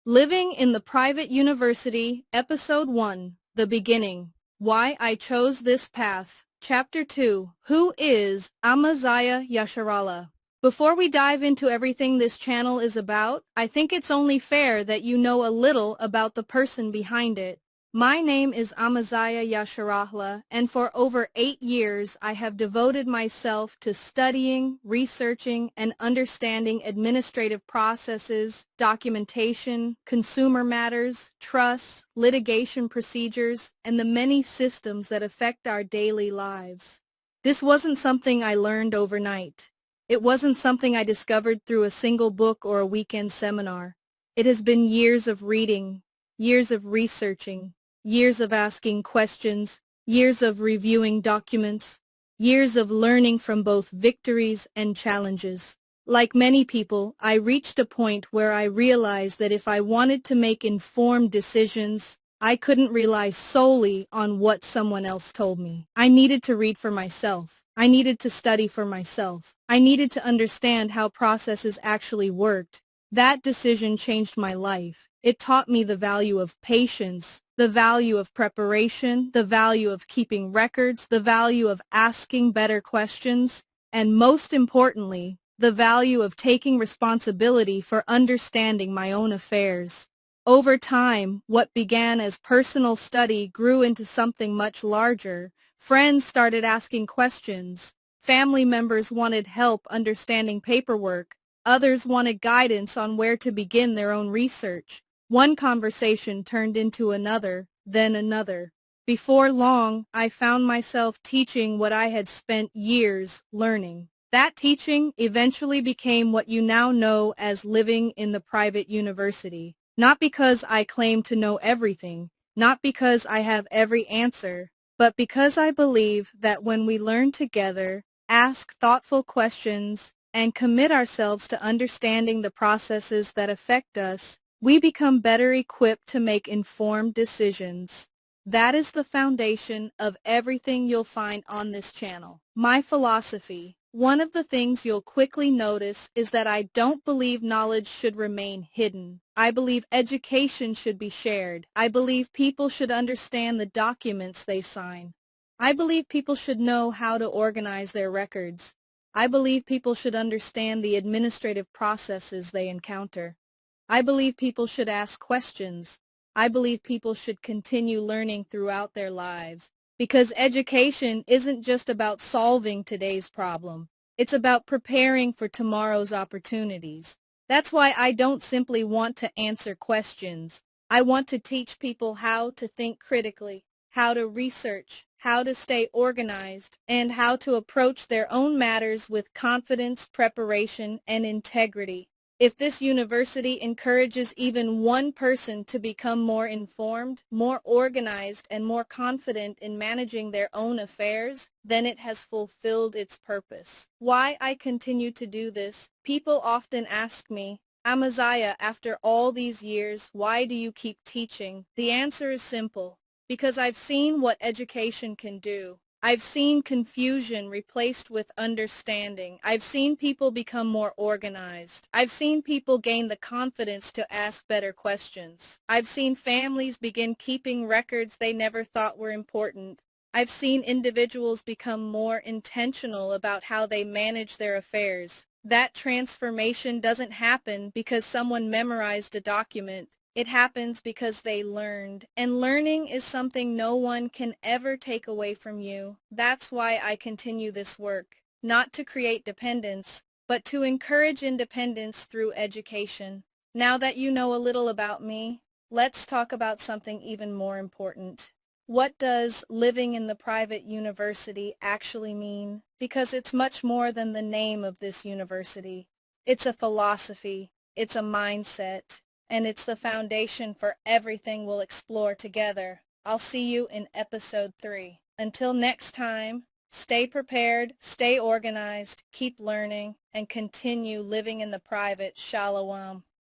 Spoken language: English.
Living in the Private University, Episode 1, The Beginning. Why I Chose This Path. Chapter 2, Who is Amazayah Yasharahla? Before we dive into everything this channel is about, I think it's only fair that you know a little about the person behind it. My name is Amazayah Yasharahla, and for over 8 years I have devoted myself to studying, researching, and understanding administrative processes, documentation, consumer matters, trusts, litigation procedures, and the many systems that affect our daily lives. This wasn't something I learned overnight. It wasn't something I discovered through a single book or a weekend seminar. It has been years of reading, years of researching, years of asking questions, years of reviewing documents, years of learning from both victories and challenges. Like many people, I reached a point where I realized that if I wanted to make informed decisions, I couldn't rely solely on what someone else told me. I needed to read for myself. I needed to study for myself. I needed to understand how processes actually worked. That decision changed my life. It taught me the value of patience, the value of preparation, the value of keeping records, the value of asking better questions, and most importantly, the value of taking responsibility for understanding my own affairs. Over time, what began as personal study grew into something much larger. Friends started asking questions. Family members wanted help understanding paperwork. Others wanted guidance on where to begin their own research. One conversation turned into another, then another. Before long, I found myself teaching what I had spent years learning. That teaching eventually became what you now know as living in the private university. Not because I claim to know everything, not because I have every answer, but because I believe that when we learn together, ask thoughtful questions, and commit ourselves to understanding the processes that affect us, we become better equipped to make informed decisions. That is the foundation of everything you'll find on this channel. My philosophy. One of the things you'll quickly notice is that I don't believe knowledge should remain hidden. I believe education should be shared. I believe people should understand the documents they sign. I believe people should know how to organize their records. I believe people should understand the administrative processes they encounter. I believe people should ask questions. I believe people should continue learning throughout their lives. Because education isn't just about solving today's problem. It's about preparing for tomorrow's opportunities. That's why I don't simply want to answer questions. I want to teach people how to think critically, how to research, how to stay organized, and how to approach their own matters with confidence, preparation, and integrity. If this university encourages even one person to become more informed, more organized, and more confident in managing their own affairs, then it has fulfilled its purpose. Why I continue to do this? People often ask me, Amazayah, after all these years, why do you keep teaching? The answer is simple. Because I've seen what education can do. I've seen confusion replaced with understanding. I've seen people become more organized. I've seen people gain the confidence to ask better questions. I've seen families begin keeping records they never thought were important. I've seen individuals become more intentional about how they manage their affairs. That transformation doesn't happen because someone memorized a document. It happens because they learned, and learning is something no one can ever take away from you. That's why I continue this work, not to create dependence, but to encourage independence through education. Now that you know a little about me, let's talk about something even more important. What does living in the private university actually mean? Because it's much more than the name of this university. It's a philosophy, it's a mindset, and it's the foundation for everything we'll explore together. I'll see you in episode 3. Until next time, stay prepared, stay organized, keep learning, and continue living in the private. Shalom.